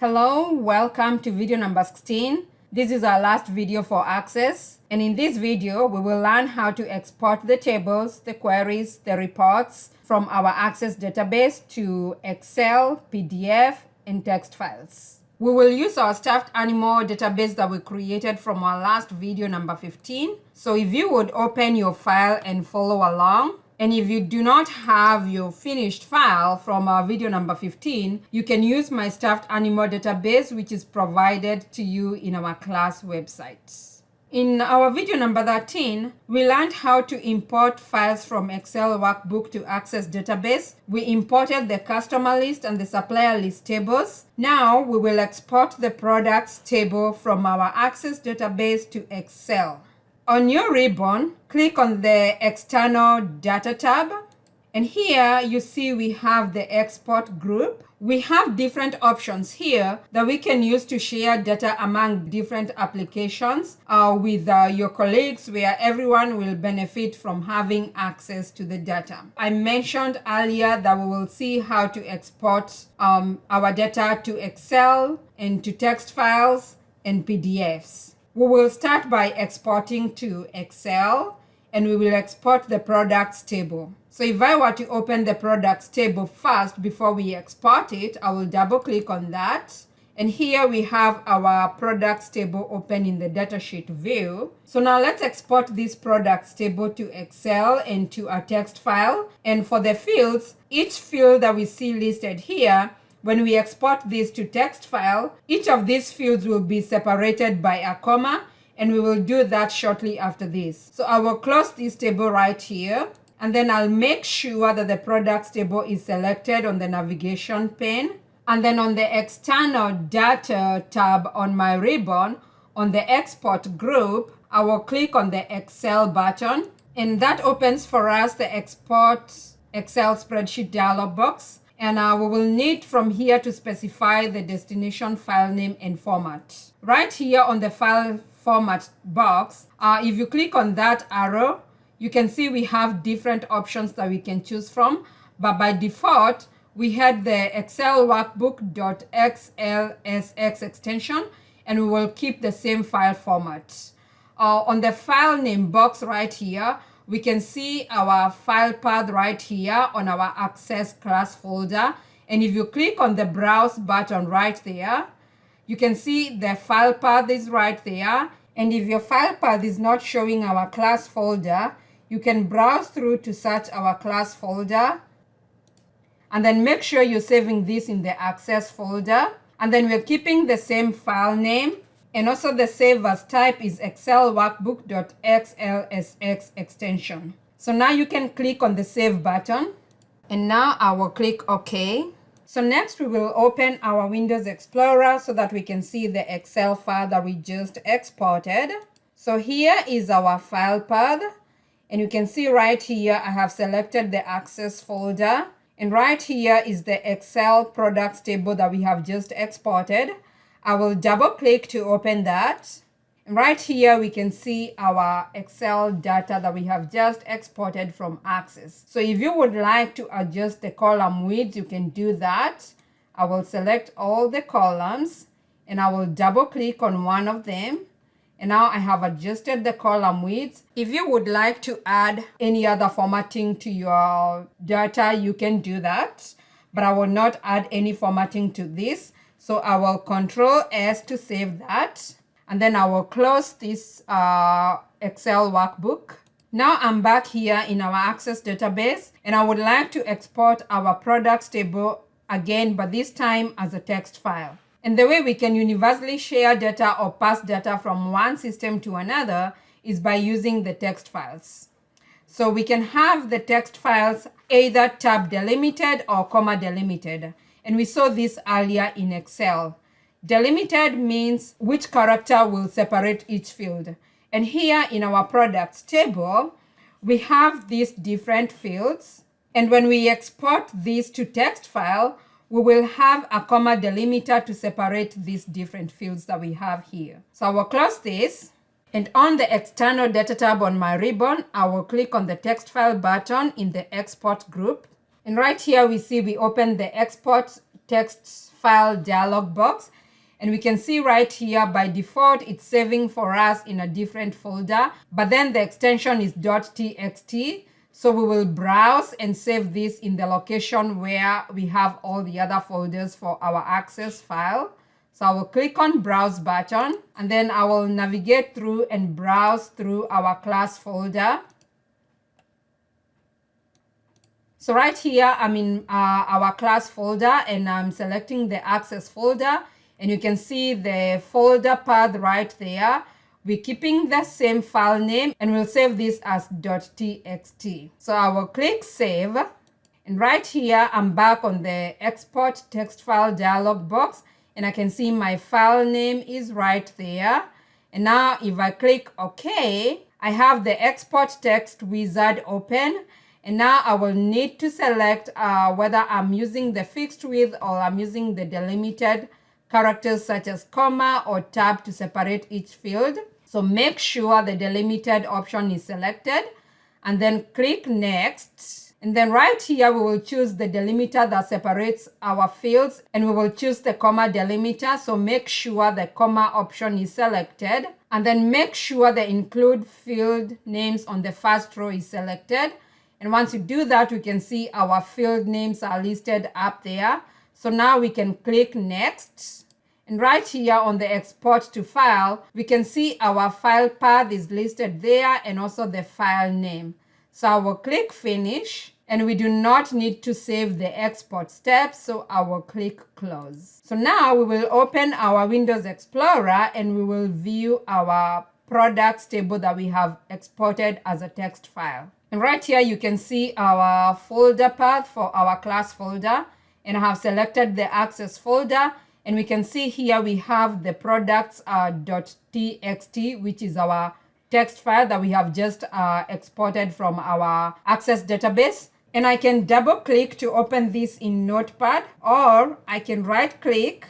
Hello, welcome to video number 16. This is our last video for Access, and in this video we will learn how to export the tables, the queries, the reports from our Access database to Excel, PDF, and text files. We will use our stuffed animal database that we created from our last video number 15. So if you would open your file and follow along, and if you do not have your finished file from our video number 15, you can use my stuffed animal database, which is provided to you in our class website. In our video number 13, we learned how to import files from Excel Workbook to Access database. We imported the customer list and the supplier list tables. Now we will export the products table from our Access database to Excel. On your ribbon, click on the External Data tab, and here you see we have the export group. We have different options here that we can use to share data among different applications with your colleagues, where everyone will benefit from having access to the data. I mentioned earlier that we will see how to export our data to Excel and to text files and PDFs. We will start by exporting to Excel, and we will export the products table. So if I were to open the products table first before we export it, I will double click on that. And here we have our products table open in the datasheet view. So now let's export this products table to Excel and to a text file. And for the fields, each field that we see listed here, when we export this to text file, each of these fields will be separated by a comma, and we will do that shortly after this. So I will close this table right here, and then I'll make sure that the products table is selected on the navigation pane. And then on the External Data tab on my ribbon, on the Export group, I will click on the Excel button, and that opens for us the Export Excel Spreadsheet dialog box. And we will need from here to specify the destination file name and format. Right here on the file format box, if you click on that arrow, you can see we have different options that we can choose from. But by default, we had the Excel workbook.xlsx extension, and we will keep the same file format. On the file name box right here, we can see our file path right here on our Access class folder. And if you click on the Browse button right there, you can see the file path is right there. And if your file path is not showing our class folder, you can browse through to search our class folder. And then make sure you're saving this in the Access folder. And then we're keeping the same file name. And also the save as type is Excel workbook.xlsx extension. So now you can click on the save button. And now I will click OK. So next we will open our Windows Explorer so that we can see the Excel file that we just exported. So here is our file path. And you can see right here I have selected the Access folder. And right here is the Excel products table that we have just exported. I will double click to open that. And right here we can see our Excel data that we have just exported from Access. So if you would like to adjust the column width, you can do that. I will select all the columns and I will double click on one of them. And now I have adjusted the column width. If you would like to add any other formatting to your data, you can do that. But I will not add any formatting to this. So I will Control S to save that. And then I will close this Excel workbook. Now I'm back here in our Access database, and I would like to export our products table again, but this time as a text file. And the way we can universally share data or pass data from one system to another is by using the text files. So we can have the text files either tab delimited or comma delimited. And we saw this earlier in Excel. Delimited means which character will separate each field. And here in our products table, we have these different fields. And when we export this to text file, we will have a comma delimiter to separate these different fields that we have here. So I will close this. And on the External Data tab on my ribbon, I will click on the text file button in the Export group. And right here we see we open the Export text file dialog box. And we can see right here, by default, it's saving for us in a different folder, but then the extension is .txt. So we will browse and save this in the location where we have all the other folders for our Access file. So I will click on Browse button, and then I will navigate through and browse through our class folder. So right here, I'm in our class folder, and I'm selecting the Access folder, and you can see the folder path right there. We're keeping the same file name, and we'll save this as .txt. So I will click Save, and right here, I'm back on the Export Text File dialog box, and I can see my file name is right there. And now if I click OK, I have the Export Text Wizard open. And now I will need to select whether I'm using the fixed width or I'm using the delimited characters such as comma or tab to separate each field. So make sure the delimited option is selected, and then click Next. And then right here, we will choose the delimiter that separates our fields, and we will choose the comma delimiter. So make sure the comma option is selected, and then make sure the include field names on the first row is selected. And once you do that, we can see our field names are listed up there. So now we can click Next. And right here on the Export to File, we can see our file path is listed there, and also the file name. So I will click Finish, and we do not need to save the export steps, so I will click Close. So now we will open our Windows Explorer, and we will view our products table that we have exported as a text file. And right here, you can see our folder path for our class folder, and I have selected the Access folder, and we can see here we have the products.txt, which is our text file that we have just exported from our Access database. And I can double click to open this in Notepad, or I can right click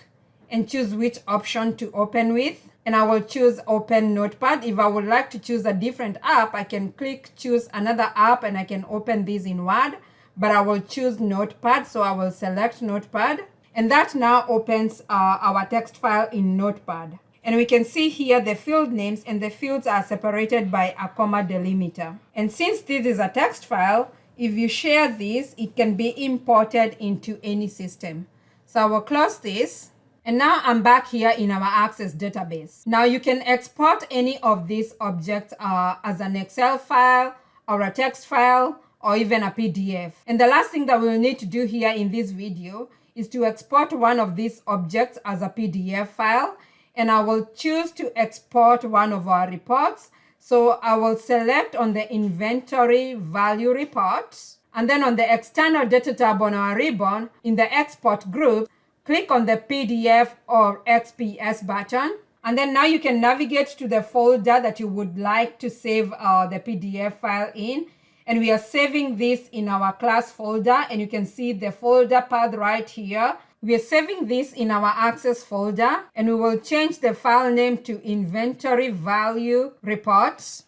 and choose which option to open with. And I will choose Open Notepad. If I would like to choose a different app, I can click choose another app, and I can open this in Word, but I will choose Notepad. So I will select Notepad, and that now opens our text file in Notepad. And we can see here the field names, and the fields are separated by a comma delimiter. And since this is a text file, if you share this, it can be imported into any system. So I will close this. And now I'm back here in our Access database. Now you can export any of these objects as an Excel file or a text file or even a PDF. And the last thing that we'll need to do here in this video is to export one of these objects as a PDF file. And I will choose to export one of our reports. So I will select on the Inventory Value Report. And then on the External Data tab on our ribbon, in the Export group, click on the PDF or XPS button, and then now you can navigate to the folder that you would like to save the PDF file in. And we are saving this in our class folder, and you can see the folder path right here. We are saving this in our Access folder, and we will change the file name to Inventory Value Reports.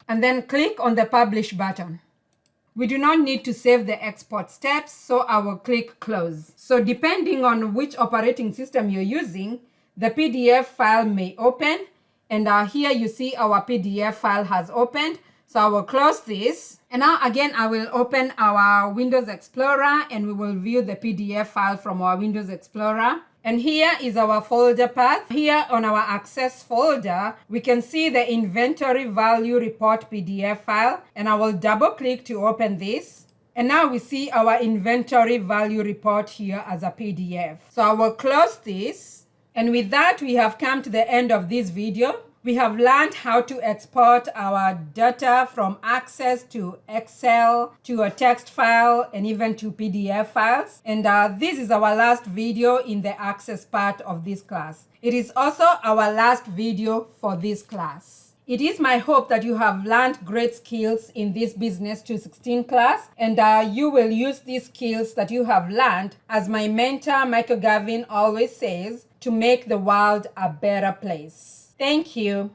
And then click on the Publish button. We do not need to save the export steps, so I will click Close. So depending on which operating system you're using, the PDF file may open. And here you see our PDF file has opened. So I will close this. And now again, I will open our Windows Explorer, and we will view the PDF file from our Windows Explorer. And here is our folder path. Here on our Access folder, we can see the Inventory Value Report PDF file, and I will double click to open this. And now we see our Inventory Value Report here as a PDF. So I will close this. And with that, we have come to the end of this video. We have learned how to export our data from Access to Excel, to a text file, and even to PDF files. And this is our last video in the Access part of this class. It is also our last video for this class. It is my hope that you have learned great skills in this Business 216 class, and you will use these skills that you have learned, as my mentor Michael Gavin always says, to make the world a better place. Thank you.